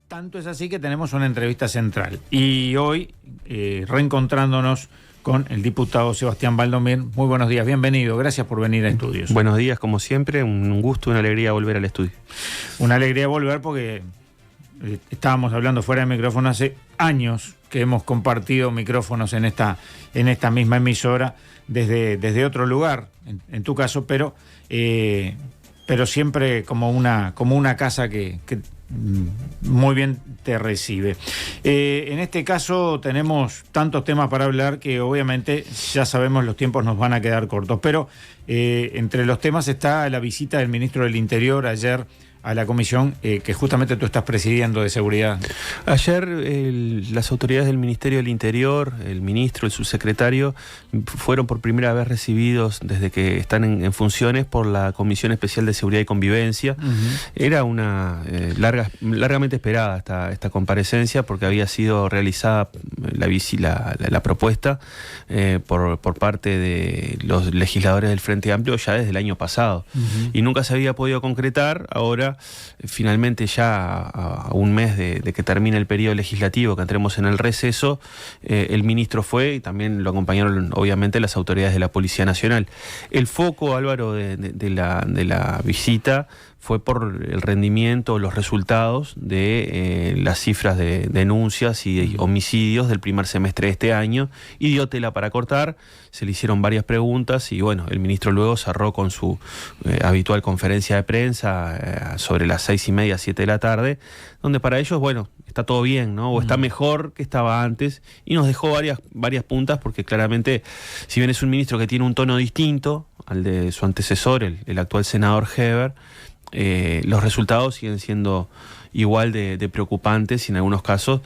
Tanto es así que tenemos una entrevista central. Y hoy, reencontrándonos con el diputado Sebastián Baldomir. Muy buenos días, bienvenido. Gracias por venir a Estudios. Buenos días, como siempre. Un gusto y una alegría volver al estudio. Una alegría volver porque estábamos hablando fuera de micrófono hace años que hemos compartido micrófonos en esta misma emisora desde otro lugar, en tu caso, pero siempre como una casa que muy bien te recibe. En este caso tenemos tantos temas para hablar que obviamente ya sabemos los tiempos nos van a quedar cortos, pero entre los temas está la visita del ministro del Interior ayer a la comisión que justamente tú estás presidiendo de seguridad. Ayer las autoridades del Ministerio del Interior, el ministro, el subsecretario, fueron por primera vez recibidos desde que están en funciones por la Comisión Especial de Seguridad y Convivencia. Era una largamente esperada esta comparecencia porque había sido realizada la propuesta por parte de los legisladores del Frente Amplio ya desde el año pasado. Y nunca se había podido concretar. Ahora finalmente ya a un mes de que termine el periodo legislativo, que entremos en el receso, el ministro fue y también lo acompañaron obviamente las autoridades de la Policía Nacional. El foco, Álvaro, de la visita fue por el rendimiento, los resultados de las cifras de denuncias y de homicidios del primer semestre de este año, y dio tela para cortar. Se le hicieron varias preguntas y bueno, el ministro luego cerró con su habitual conferencia de prensa sobre las 6:30, 7 de la tarde, donde para ellos, bueno, está todo bien, ¿no? O está mejor que estaba antes, y nos dejó varias puntas, porque claramente, si bien es un ministro que tiene un tono distinto al de su antecesor, el actual senador Heber, los resultados siguen siendo igual de preocupantes, y en algunos casos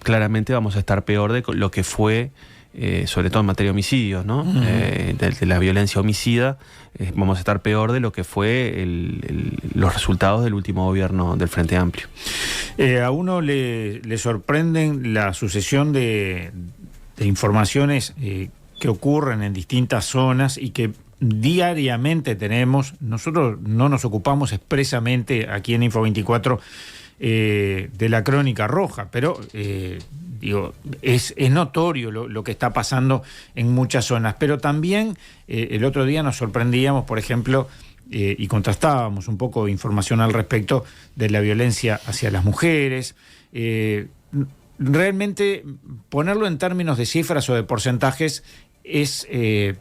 claramente vamos a estar peor de lo que fue, sobre todo en materia de homicidios, ¿no? De la violencia homicida, vamos a estar peor de lo que fue los resultados del último gobierno del Frente Amplio. A uno le sorprenden la sucesión de informaciones que ocurren en distintas zonas y que diariamente tenemos. Nosotros no nos ocupamos expresamente aquí en Info24 de la crónica roja, pero es notorio lo que está pasando en muchas zonas. Pero también el otro día nos sorprendíamos, por ejemplo, y contrastábamos un poco de información al respecto de la violencia hacia las mujeres. Realmente ponerlo en términos de cifras o de porcentajes es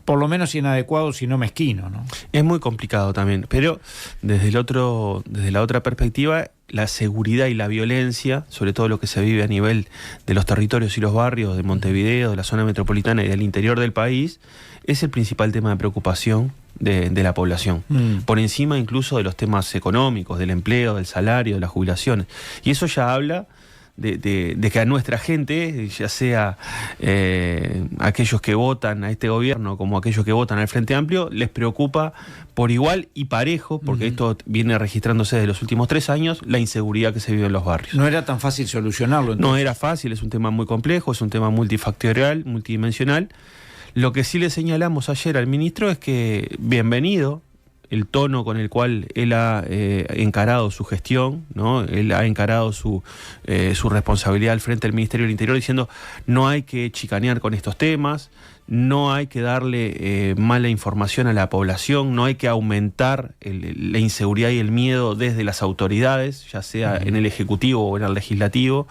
por lo menos inadecuado, si no mezquino, ¿no? Es muy complicado también, pero desde la otra perspectiva, la seguridad y la violencia, sobre todo lo que se vive a nivel de los territorios y los barrios de Montevideo, de la zona metropolitana y del interior del país, es el principal tema de preocupación de la población, por encima incluso de los temas económicos, del empleo, del salario, de las jubilaciones. Y eso ya habla de que a nuestra gente, ya sea aquellos que votan a este gobierno como aquellos que votan al Frente Amplio, les preocupa por igual y parejo, porque esto viene registrándose desde los últimos 3 años, la inseguridad que se vive en los barrios. No era tan fácil solucionarlo, entonces. No era fácil, es un tema muy complejo, es un tema multifactorial, multidimensional. Lo que sí le señalamos ayer al ministro es que bienvenido el tono con el cual él ha encarado su gestión, ¿no? Él ha encarado su responsabilidad al frente del Ministerio del Interior, diciendo no hay que chicanear con estos temas, no hay que darle mala información a la población, no hay que aumentar la inseguridad y el miedo desde las autoridades, ya sea en el Ejecutivo o en el Legislativo.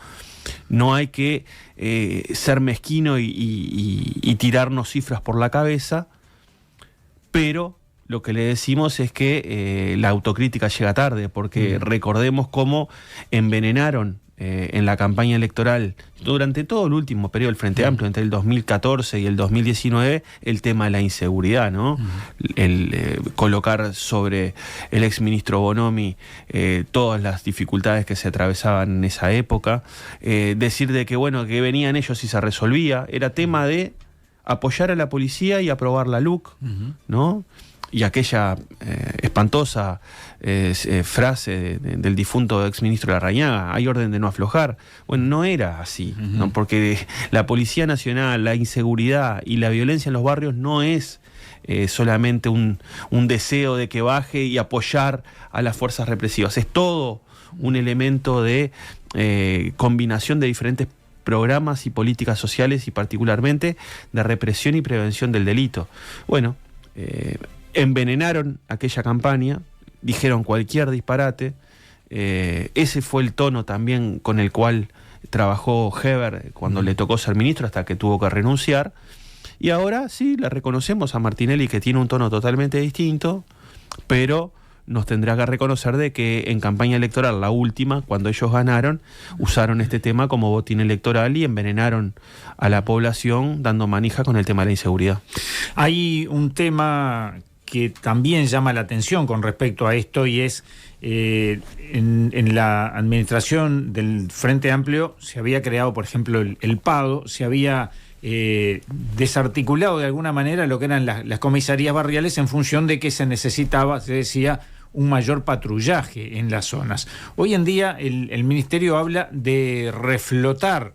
No hay que ser mezquino y tirarnos cifras por la cabeza, pero lo que le decimos es que la autocrítica llega tarde, porque recordemos cómo envenenaron en la campaña electoral durante todo el último periodo del Frente Amplio, entre el 2014 y el 2019, el tema de la inseguridad, ¿no? El colocar sobre el exministro Bonomi todas las dificultades que se atravesaban en esa época, decir de que bueno, que venían ellos y se resolvía, era tema de apoyar a la policía y aprobar la LUC, ¿no? Y aquella espantosa frase del difunto exministro Larrañaga, hay orden de no aflojar. Bueno, no era así, ¿no? Porque la Policía Nacional, la inseguridad y la violencia en los barrios no es solamente un deseo de que baje y apoyar a las fuerzas represivas. Es todo un elemento de combinación de diferentes programas y políticas sociales y particularmente de represión y prevención del delito. Bueno, envenenaron aquella campaña, dijeron cualquier disparate, ese fue el tono también con el cual trabajó Heber cuando le tocó ser ministro hasta que tuvo que renunciar, y ahora sí, le reconocemos a Martinelli que tiene un tono totalmente distinto, pero nos tendrá que reconocer de que en campaña electoral, la última, cuando ellos ganaron, usaron este tema como botín electoral y envenenaron a la población dando manija con el tema de la inseguridad. Hay un tema que también llama la atención con respecto a esto y es en la administración del Frente Amplio se había creado, por ejemplo, el PADO, se había desarticulado de alguna manera lo que eran las comisarías barriales en función de que se necesitaba, se decía, un mayor patrullaje en las zonas. Hoy en día el Ministerio habla de reflotar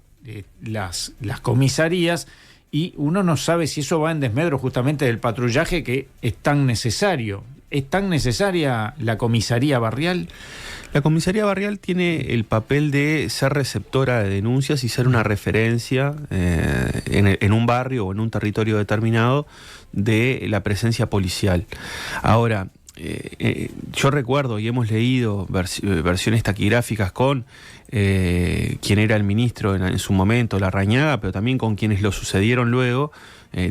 las comisarías y uno no sabe si eso va en desmedro justamente del patrullaje que es tan necesario. ¿Es tan necesaria la comisaría barrial? La comisaría barrial tiene el papel de ser receptora de denuncias y ser una referencia en un barrio o en un territorio determinado de la presencia policial. Ahora, yo recuerdo y hemos leído versiones taquigráficas con quien era el ministro en su momento, Larrañaga, pero también con quienes lo sucedieron luego,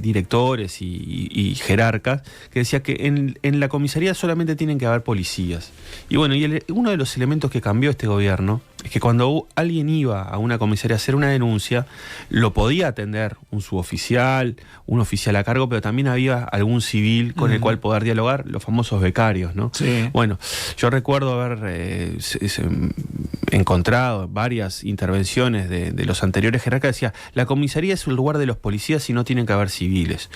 directores y jerarcas, que decía que en la comisaría solamente tienen que haber policías. Y bueno, uno de los elementos que cambió este gobierno es que cuando alguien iba a una comisaría a hacer una denuncia, lo podía atender un suboficial, un oficial a cargo, pero también había algún civil con el cual poder dialogar, los famosos becarios, ¿no? Sí. Bueno, yo recuerdo haber encontrado varias intervenciones de los anteriores jerarcas que decía, la comisaría es el lugar de los policías y no tienen que haber civiles.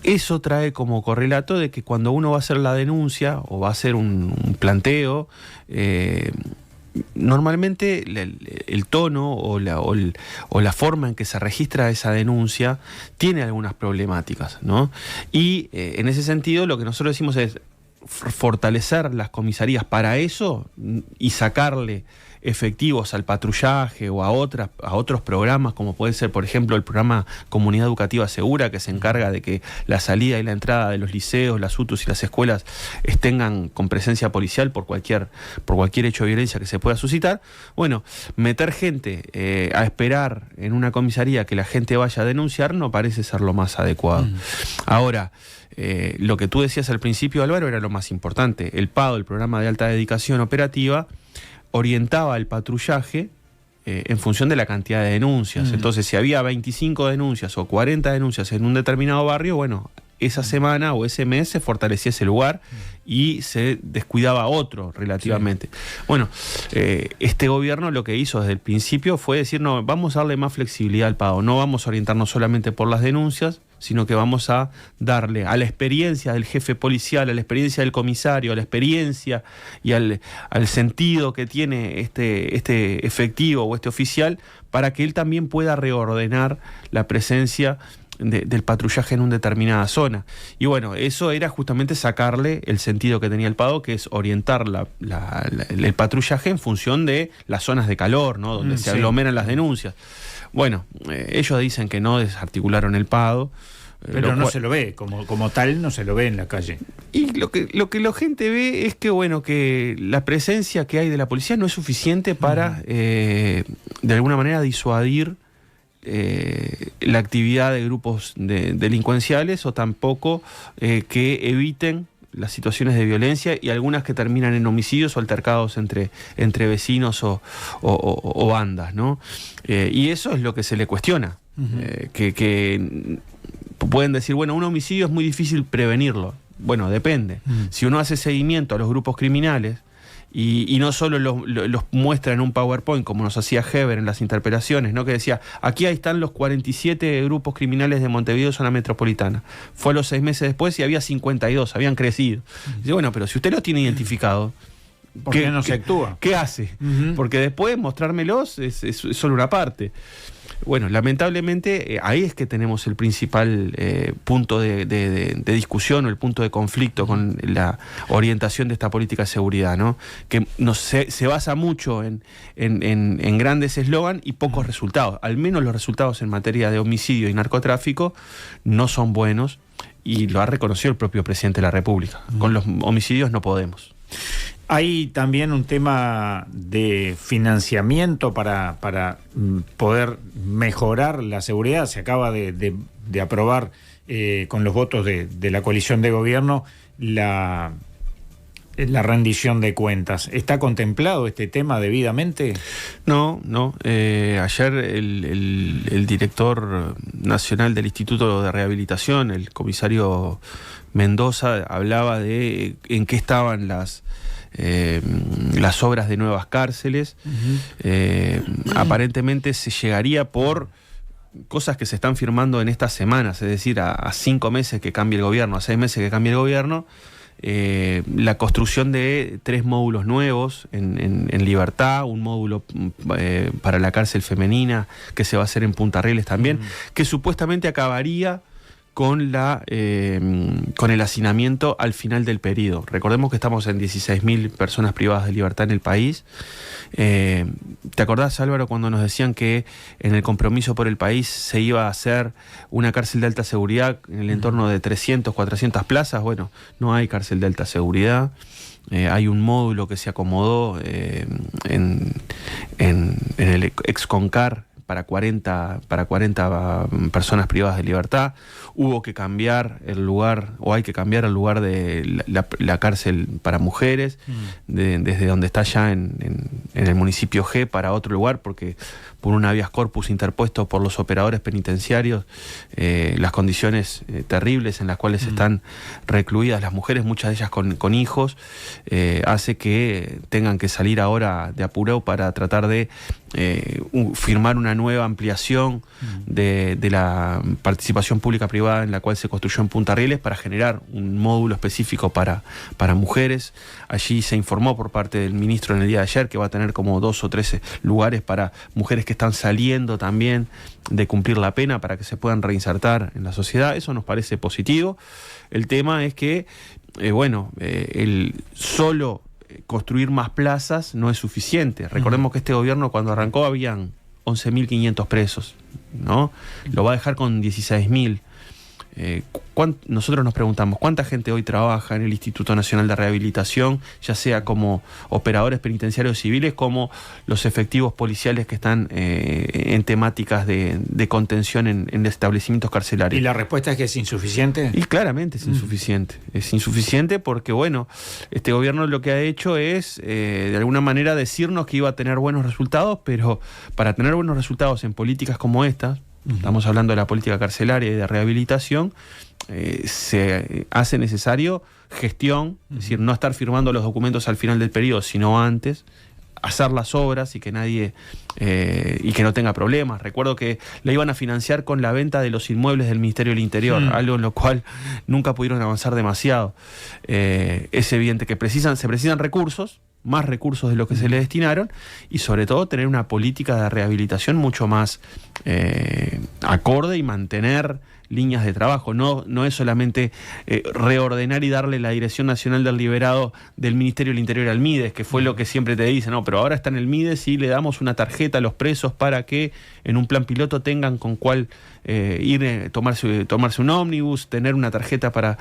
Eso trae como correlato de que cuando uno va a hacer la denuncia o va a hacer un planteo, normalmente el tono o la forma en que se registra esa denuncia tiene algunas problemáticas, ¿no? Y en ese sentido lo que nosotros decimos es fortalecer las comisarías para eso y sacarle efectivos al patrullaje o a otros programas, como puede ser, por ejemplo, el programa Comunidad Educativa Segura, que se encarga de que la salida y la entrada de los liceos, las UTUs y las escuelas tengan con presencia policial por cualquier hecho de violencia que se pueda suscitar. Bueno, meter gente a esperar en una comisaría que la gente vaya a denunciar no parece ser lo más adecuado. Ahora, lo que tú decías al principio, Álvaro, era lo más importante. El PADO, el Programa de Alta Dedicación Operativa, orientaba el patrullaje en función de la cantidad de denuncias. Entonces, si había 25 denuncias o 40 denuncias en un determinado barrio, bueno, esa semana o ese mes se fortalecía ese lugar y se descuidaba otro relativamente. Sí. Bueno, este gobierno lo que hizo desde el principio fue decir, no, vamos a darle más flexibilidad al PADO, no vamos a orientarnos solamente por las denuncias, sino que vamos a darle a la experiencia del jefe policial, a la experiencia del comisario, a la experiencia y al sentido que tiene este efectivo o este oficial, para que él también pueda reordenar la presencia del patrullaje en una determinada zona. Y bueno, eso era justamente sacarle el sentido que tenía el PADO, que es orientar el patrullaje en función de las zonas de calor, ¿no? Donde se aglomeran las denuncias. Bueno, ellos dicen que no desarticularon el PADO. Pero no se lo ve, como tal no se lo ve en la calle. Y lo que la gente ve es que, bueno, que la presencia que hay de la policía no es suficiente para, de alguna manera, disuadir la actividad de grupos delincuenciales, o tampoco que eviten las situaciones de violencia y algunas que terminan en homicidios o altercados entre vecinos o bandas, ¿no? Y eso es lo que se le cuestiona. Que pueden decir, bueno, un homicidio es muy difícil prevenirlo. Bueno, depende. Si uno hace seguimiento a los grupos criminales y no solo los muestra en un PowerPoint, como nos hacía Heber en las interpelaciones, ¿no? Que decía, aquí ahí están los 47 grupos criminales de Montevideo, zona metropolitana. Fue a los 6 meses después y había 52, habían crecido. Dice, bueno, pero si usted lo tiene identificado, ¿Por qué no se actúa? ¿Qué hace? Porque después mostrármelos es solo una parte. Bueno, lamentablemente ahí es que tenemos el principal punto de discusión o el punto de conflicto con la orientación de esta política de seguridad, ¿no? Que se basa mucho en grandes eslogan y pocos resultados. Al menos los resultados en materia de homicidio y narcotráfico no son buenos, y lo ha reconocido el propio presidente de la República. Con los homicidios no podemos. Hay también un tema de financiamiento para poder mejorar la seguridad. Se acaba de aprobar con los votos de la coalición de gobierno la rendición de cuentas. ¿Está contemplado este tema debidamente? No. Ayer el director nacional del Instituto de Rehabilitación, el comisario Mendoza, hablaba de en qué estaban las obras de nuevas cárceles. Aparentemente se llegaría por cosas que se están firmando en estas semanas, es decir, a 5 meses que cambie el gobierno, a 6 meses que cambie el gobierno, la construcción de 3 módulos nuevos en Libertad, un módulo para la cárcel femenina que se va a hacer en Punta Rieles también, que supuestamente acabaría con el hacinamiento al final del periodo. Recordemos que estamos en 16.000 personas privadas de libertad en el país. ¿Te acordás, Álvaro, cuando nos decían que en el compromiso por el país se iba a hacer una cárcel de alta seguridad en el entorno de 300, 400 plazas? Bueno, no hay cárcel de alta seguridad. Hay un módulo que se acomodó en el ex-CONCAR para 40 personas privadas de libertad. Hubo que cambiar el lugar, o hay que cambiar el lugar de la cárcel para mujeres, desde donde está ya en el municipio G para otro lugar, porque por un habeas corpus interpuesto por los operadores penitenciarios, las condiciones terribles en las cuales están recluidas las mujeres, muchas de ellas con hijos, hace que tengan que salir ahora de apurado para tratar de firmar una nueva ampliación de la participación pública-privada en la cual se construyó en Punta Rieles, para generar un módulo específico para mujeres. Allí se informó por parte del ministro en el día de ayer que va a tener como 2 o 3 lugares para mujeres que están saliendo también de cumplir la pena, para que se puedan reinsertar en la sociedad. Eso nos parece positivo. El tema es que, el solo construir más plazas no es suficiente. Recordemos que este gobierno, cuando arrancó, habían 11.500 presos, ¿no? Lo va a dejar con 16.000. Nosotros nos preguntamos cuánta gente hoy trabaja en el Instituto Nacional de Rehabilitación, ya sea como operadores penitenciarios civiles, como los efectivos policiales que están en temáticas de contención en establecimientos carcelarios. ¿Y la respuesta es que es insuficiente? Y claramente es insuficiente. Es insuficiente porque, este gobierno lo que ha hecho es, de alguna manera, decirnos que iba a tener buenos resultados, pero para tener buenos resultados en políticas como estas, estamos hablando de la política carcelaria y de rehabilitación, se hace necesario gestión, es decir, no estar firmando los documentos al final del periodo, sino antes, hacer las obras y que nadie y que no tenga problemas. Recuerdo que la iban a financiar con la venta de los inmuebles del Ministerio del Interior, algo en lo cual nunca pudieron avanzar demasiado. Es evidente que se precisan recursos, más recursos de lo que se le destinaron, y sobre todo tener una política de rehabilitación mucho más acorde y mantener líneas de trabajo. No es solamente reordenar y darle la Dirección Nacional del Liberado del Ministerio del Interior al Mides, que fue lo que siempre te dicen, pero ahora está en el Mides y le damos una tarjeta a los presos para que en un plan piloto tengan con cuál ir, tomarse un ómnibus, tener una tarjeta para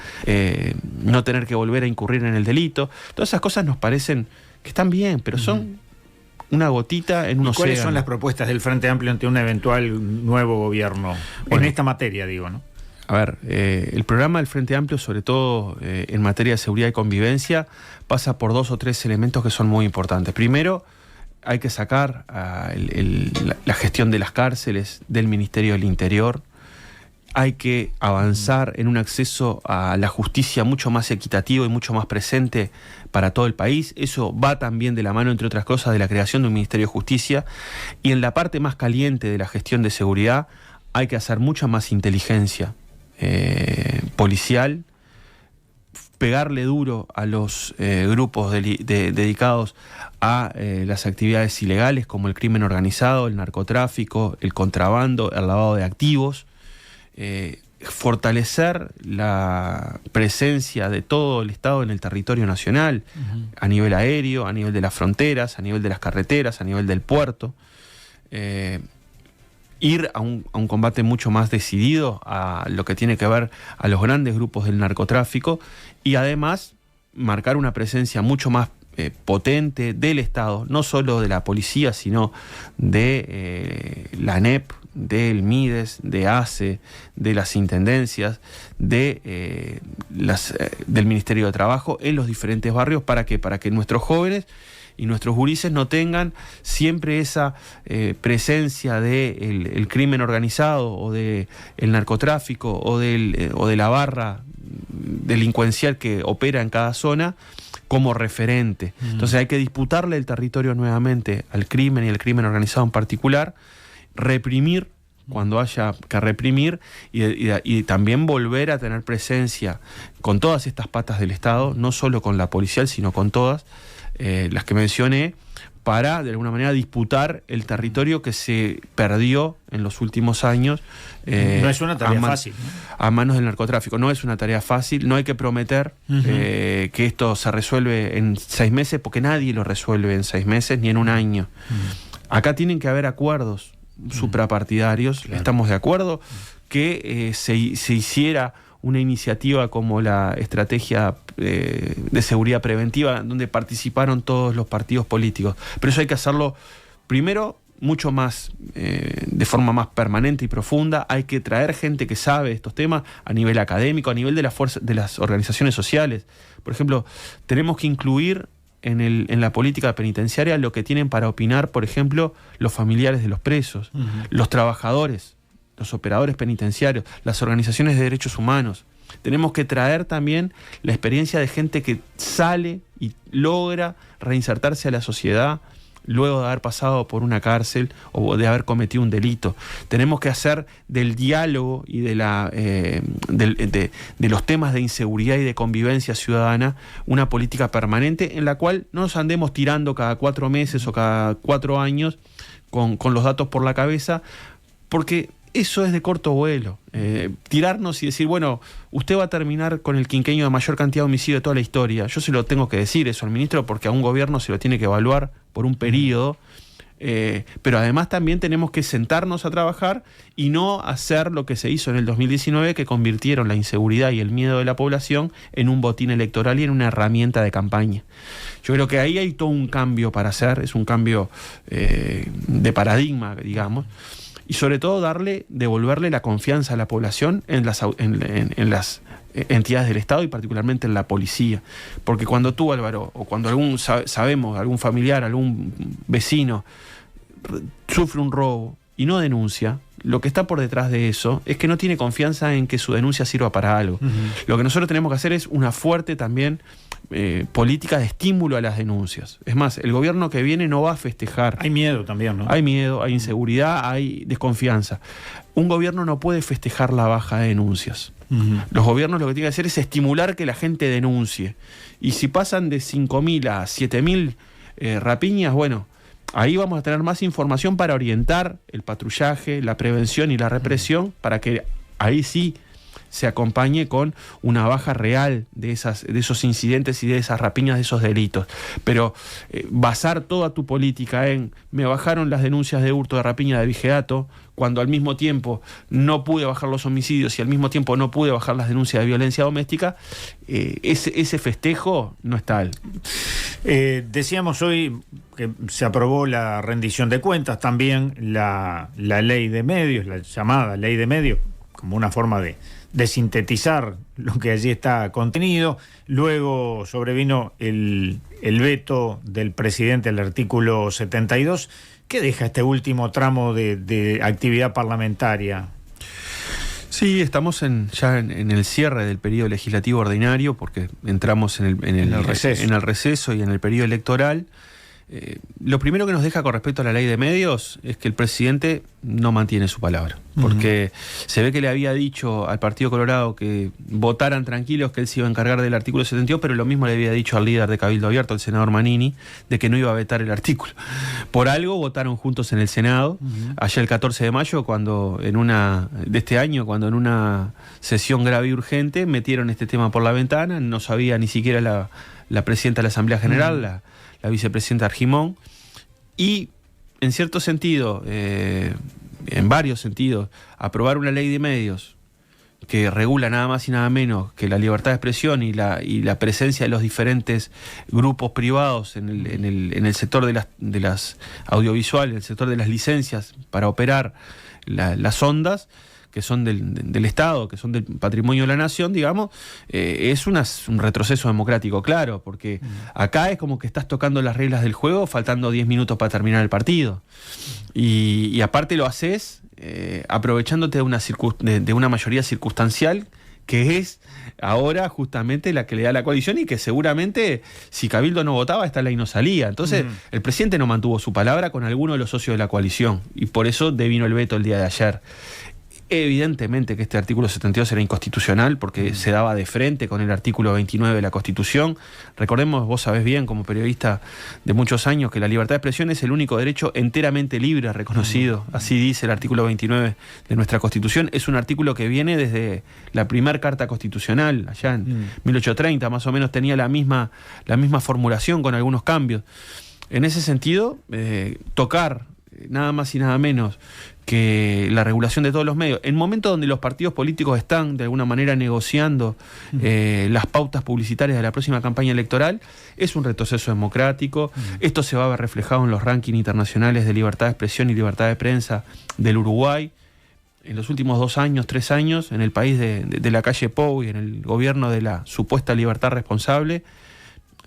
no tener que volver a incurrir en el delito. Todas esas cosas nos parecen que están bien, pero son una gotita en un océano. ¿Cuáles son las propuestas del Frente Amplio ante un eventual nuevo gobierno? En esta materia, digo, ¿no? A ver, el programa del Frente Amplio, sobre todo en materia de seguridad y convivencia, pasa por 2 o 3 elementos que son muy importantes. Primero, hay que sacar la gestión de las cárceles del Ministerio del Interior. Hay que avanzar en un acceso a la justicia mucho más equitativo y mucho más presente para todo el país. Eso va también de la mano, entre otras cosas, de la creación de un Ministerio de Justicia. Y en la parte más caliente de la gestión de seguridad hay que hacer mucha más inteligencia policial, pegarle duro a los grupos dedicados a las actividades ilegales como el crimen organizado, el narcotráfico, el contrabando, el lavado de activos, fortalecer la presencia de todo el Estado en el territorio nacional, a nivel aéreo, a nivel de las fronteras, a nivel de las carreteras, a nivel del puerto, ir a un combate mucho más decidido a lo que tiene que ver a los grandes grupos del narcotráfico y además marcar una presencia mucho más potente del Estado, no solo de la policía, sino de la ANEP, del MIDES, de ACE, de las intendencias, del Ministerio de Trabajo en los diferentes barrios. ¿Para qué? Para que nuestros jóvenes y nuestros gurises no tengan siempre esa presencia del crimen organizado o del narcotráfico o de la barra delincuencial que opera en cada zona como referente. Entonces hay que disputarle el territorio nuevamente al crimen y al crimen organizado en particular, reprimir cuando haya que reprimir y también volver a tener presencia con todas estas patas del Estado, no solo con la policial, sino con todas las que mencioné, para de alguna manera disputar el territorio que se perdió en los últimos años. No es una tarea fácil, ¿no? A manos del narcotráfico. No es una tarea fácil, no hay que prometer que esto se resuelve en 6 meses, porque nadie lo resuelve en 6 meses ni en un año. Acá tienen que haber acuerdos suprapartidarios, claro. Estamos de acuerdo que se hiciera una iniciativa como la estrategia de seguridad preventiva, donde participaron todos los partidos políticos. Pero eso hay que hacerlo primero mucho más, de forma más permanente y profunda. Hay que traer gente que sabe estos temas a nivel académico, a nivel de las organizaciones sociales. Por ejemplo, tenemos que incluir en la política penitenciaria lo que tienen para opinar, por ejemplo, los familiares de los presos, los trabajadores, los operadores penitenciarios, las organizaciones de derechos humanos. Tenemos que traer también la experiencia de gente que sale y logra reinsertarse a la sociedad luego de haber pasado por una cárcel o de haber cometido un delito. Tenemos que hacer del diálogo y de los temas de inseguridad y de convivencia ciudadana una política permanente en la cual no nos andemos tirando cada 4 meses o cada 4 años con los datos por la cabeza, porque eso es de corto vuelo. Tirarnos y decir, bueno, usted va a terminar con el quinquenio de mayor cantidad de homicidios de toda la historia. Yo se lo tengo que decir eso al ministro, porque a un gobierno se lo tiene que evaluar por un periodo. Pero además también tenemos que sentarnos a trabajar y no hacer lo que se hizo en el 2019, que convirtieron la inseguridad y el miedo de la población en un botín electoral y en una herramienta de campaña. Yo creo que ahí hay todo un cambio para hacer, es un cambio de paradigma, digamos. Y sobre todo devolverle la confianza a la población en las entidades del Estado y particularmente en la policía. Porque cuando tú, Álvaro, o cuando algún familiar, algún vecino sufre un robo y no denuncia, lo que está por detrás de eso es que no tiene confianza en que su denuncia sirva para algo. Lo que nosotros tenemos que hacer es una fuerte también política de estímulo a las denuncias. Es más, el gobierno que viene no va a festejar. Hay miedo también, ¿no? Hay miedo, hay inseguridad, hay desconfianza. Un gobierno no puede festejar la baja de denuncias. Los gobiernos lo que tienen que hacer es estimular que la gente denuncie. Y si pasan de 5.000 a 7.000 rapiñas, bueno, ahí vamos a tener más información para orientar el patrullaje, la prevención y la represión, para que ahí sí se acompañe con una baja real de esos incidentes y de esas rapiñas, de esos delitos. Pero basar toda tu política en me bajaron las denuncias de hurto, de rapiña, de vigilato, cuando al mismo tiempo no pude bajar los homicidios y al mismo tiempo no pude bajar las denuncias de violencia doméstica, ese festejo no es tal. Decíamos hoy que se aprobó la rendición de cuentas, también la ley de medios, la llamada ley de medios, como una forma de sintetizar lo que allí está contenido. Luego sobrevino el veto del presidente al artículo 72. ¿Qué deja este último tramo de actividad parlamentaria? Sí, estamos ya en el cierre del periodo legislativo ordinario, porque entramos en el receso y en el periodo electoral. Lo primero que nos deja con respecto a la ley de medios es que el presidente no mantiene su palabra, porque se ve que le había dicho al Partido Colorado que votaran tranquilos, que él se iba a encargar del artículo 72, pero lo mismo le había dicho al líder de Cabildo Abierto, el senador Manini, de que no iba a vetar el artículo. Por algo votaron juntos en el Senado, allá el 14 de mayo, de este año, cuando en una sesión grave y urgente metieron este tema por la ventana. No sabía ni siquiera la presidenta de la Asamblea General, la vicepresidenta Argimón, y en cierto sentido, en varios sentidos, aprobar una ley de medios que regula nada más y nada menos que la libertad de expresión y la presencia de los diferentes grupos privados en el sector de las audiovisuales, en el sector de las licencias para operar las ondas, que son del Estado, que son del patrimonio de la nación, digamos, es un retroceso democrático, claro, porque acá es como que estás tocando las reglas del juego faltando 10 minutos para terminar el partido. Y aparte lo haces aprovechándote de una mayoría circunstancial, que es ahora justamente la que le da la coalición, y que seguramente si Cabildo no votaba esta ley no salía. Entonces el presidente no mantuvo su palabra con alguno de los socios de la coalición, y por eso devino el veto el día de ayer. Evidentemente que este artículo 72 era inconstitucional porque se daba de frente con el artículo 29 de la Constitución. Recordemos, vos sabés bien como periodista de muchos años, que la libertad de expresión es el único derecho enteramente libre reconocido. Así dice el artículo 29 de nuestra Constitución. Es un artículo que viene desde la primera Carta Constitucional, allá en 1830, más o menos tenía la misma formulación con algunos cambios. En ese sentido, tocar nada más y nada menos que la regulación de todos los medios, en momentos donde los partidos políticos están de alguna manera negociando las pautas publicitarias de la próxima campaña electoral, es un retroceso democrático. Esto se va a ver reflejado en los rankings internacionales de libertad de expresión y libertad de prensa del Uruguay. En los últimos 2 años, 3 años, en el país de la calle Pou y en el gobierno de la supuesta libertad responsable,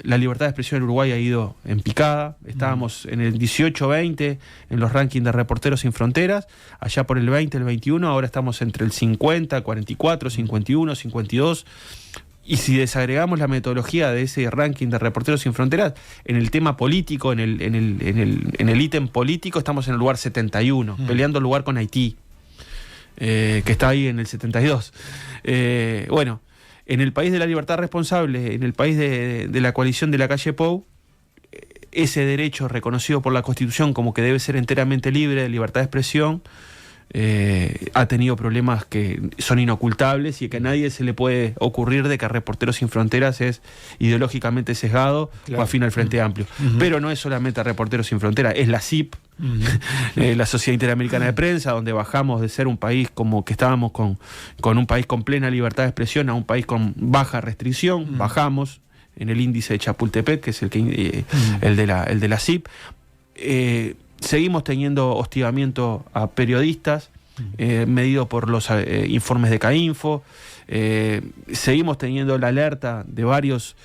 la libertad de expresión en Uruguay ha ido en picada. Estábamos en el 18-20 en los rankings de Reporteros Sin Fronteras, allá por el 20, el 21, ahora estamos entre el 50, 44, 51, 52. Y si desagregamos la metodología de ese ranking de Reporteros Sin Fronteras, en el tema político, en el ítem político, estamos en el lugar 71, peleando el lugar con Haití, que está ahí en el 72. Bueno, en el país de la libertad responsable, en el país de la coalición de la calle Pou, ese derecho reconocido por la Constitución como que debe ser enteramente libre de libertad de expresión, ha tenido problemas que son inocultables y que a nadie se le puede ocurrir de que Reporteros Sin Fronteras es ideológicamente sesgado, claro, o afín al Frente Amplio. Pero no es solamente Reporteros Sin Fronteras, es la CIP, la Sociedad Interamericana de Prensa, donde bajamos de ser un país como que estábamos con un país con plena libertad de expresión a un país con baja restricción. Bajamos en el índice de Chapultepec, que es el de la CIP. Seguimos teniendo hostigamiento a periodistas, medido por los informes de CAINFO. Seguimos teniendo la alerta de varias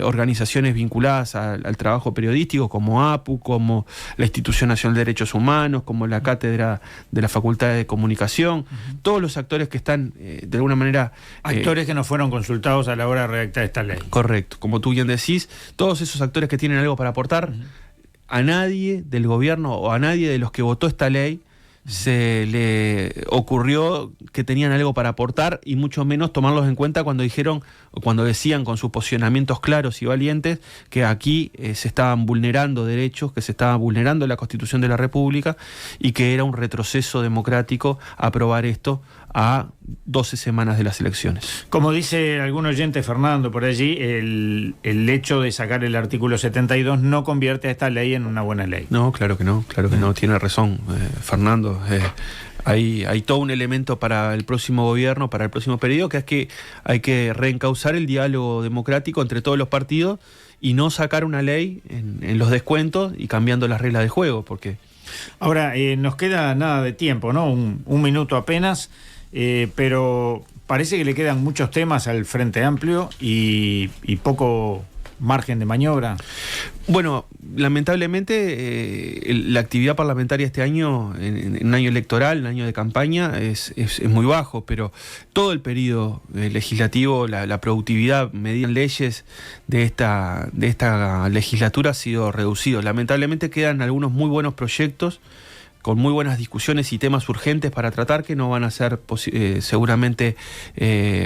organizaciones vinculadas al trabajo periodístico, como APU, como la Institución Nacional de Derechos Humanos, como la Cátedra de la Facultad de Comunicación. Todos los actores que están, de alguna manera... Actores que no fueron consultados a la hora de redactar esta ley. Correcto, como tú bien decís, todos esos actores que tienen algo para aportar. A nadie del gobierno o a nadie de los que votó esta ley se le ocurrió que tenían algo para aportar, y mucho menos tomarlos en cuenta cuando decían con sus posicionamientos claros y valientes que aquí se estaban vulnerando derechos, que se estaba vulnerando la Constitución de la República, y que era un retroceso democrático aprobar esto a 12 semanas de las elecciones. Como dice algún oyente, Fernando, por allí, el hecho de sacar el artículo 72 no convierte a esta ley en una buena ley. No, claro que no, tiene razón, Fernando. Hay todo un elemento para el próximo gobierno, para el próximo periodo, que es que hay que reencauzar el diálogo democrático entre todos los partidos y no sacar una ley en los descuentos y cambiando las reglas de juego, porque... Ahora, nos queda nada de tiempo, ¿no? Un minuto apenas. Pero parece que le quedan muchos temas al Frente Amplio y poco margen de maniobra? Bueno, lamentablemente la actividad parlamentaria este año, en un año electoral, un año de campaña, es muy bajo, pero todo el periodo legislativo, la productividad medida en leyes de esta legislatura ha sido reducido. Lamentablemente quedan algunos muy buenos proyectos con muy buenas discusiones y temas urgentes para tratar que no van a ser seguramente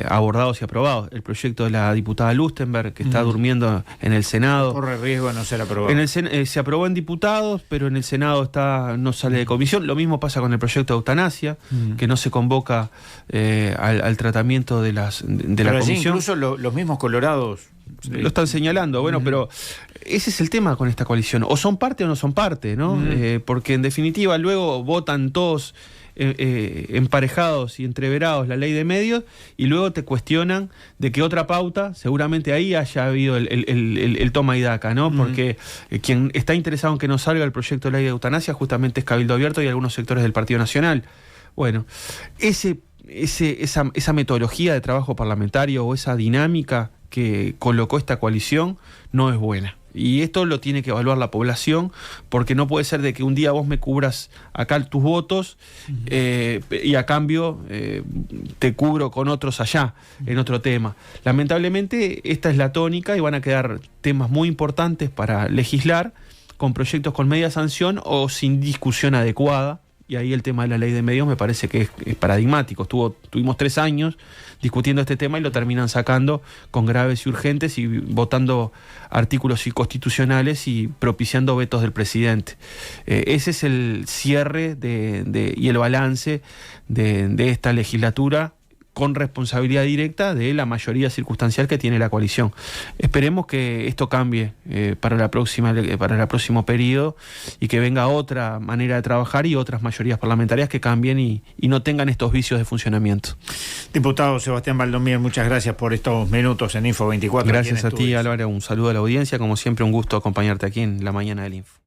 abordados y aprobados. El proyecto de la diputada Lustenberg, que está durmiendo en el Senado. Corre riesgo de no ser aprobado. Se aprobó en diputados, pero en el Senado no sale de comisión. Lo mismo pasa con el proyecto de eutanasia, que no se convoca al tratamiento de la comisión. Incluso los mismos colorados lo están señalando, bueno, pero ese es el tema con esta coalición. O son parte o no son parte, ¿no? Porque en definitiva luego votan todos emparejados y entreverados la ley de medios y luego te cuestionan de que otra pauta, seguramente ahí haya habido el toma y daca, ¿no? Porque quien está interesado en que no salga el proyecto de ley de eutanasia justamente es Cabildo Abierto y algunos sectores del Partido Nacional. Bueno, esa metodología de trabajo parlamentario o esa dinámica que colocó esta coalición no es buena. Y esto lo tiene que evaluar la población, porque no puede ser de que un día vos me cubras acá tus votos y a cambio te cubro con otros allá, en otro tema. Lamentablemente esta es la tónica y van a quedar temas muy importantes para legislar con proyectos con media sanción o sin discusión adecuada. Y ahí el tema de la ley de medios me parece que es paradigmático. Tuvimos 3 años discutiendo este tema y lo terminan sacando con graves y urgentes y votando artículos inconstitucionales y propiciando vetos del presidente. Ese es el cierre y el balance de esta legislatura, con responsabilidad directa de la mayoría circunstancial que tiene la coalición. Esperemos que esto cambie para el próximo periodo y que venga otra manera de trabajar y otras mayorías parlamentarias que cambien y no tengan estos vicios de funcionamiento. Diputado Sebastián Baldomir, muchas gracias por estos minutos en Info 24. Gracias a ti, Álvaro. Un saludo a la audiencia. Como siempre, un gusto acompañarte aquí en la mañana del Info.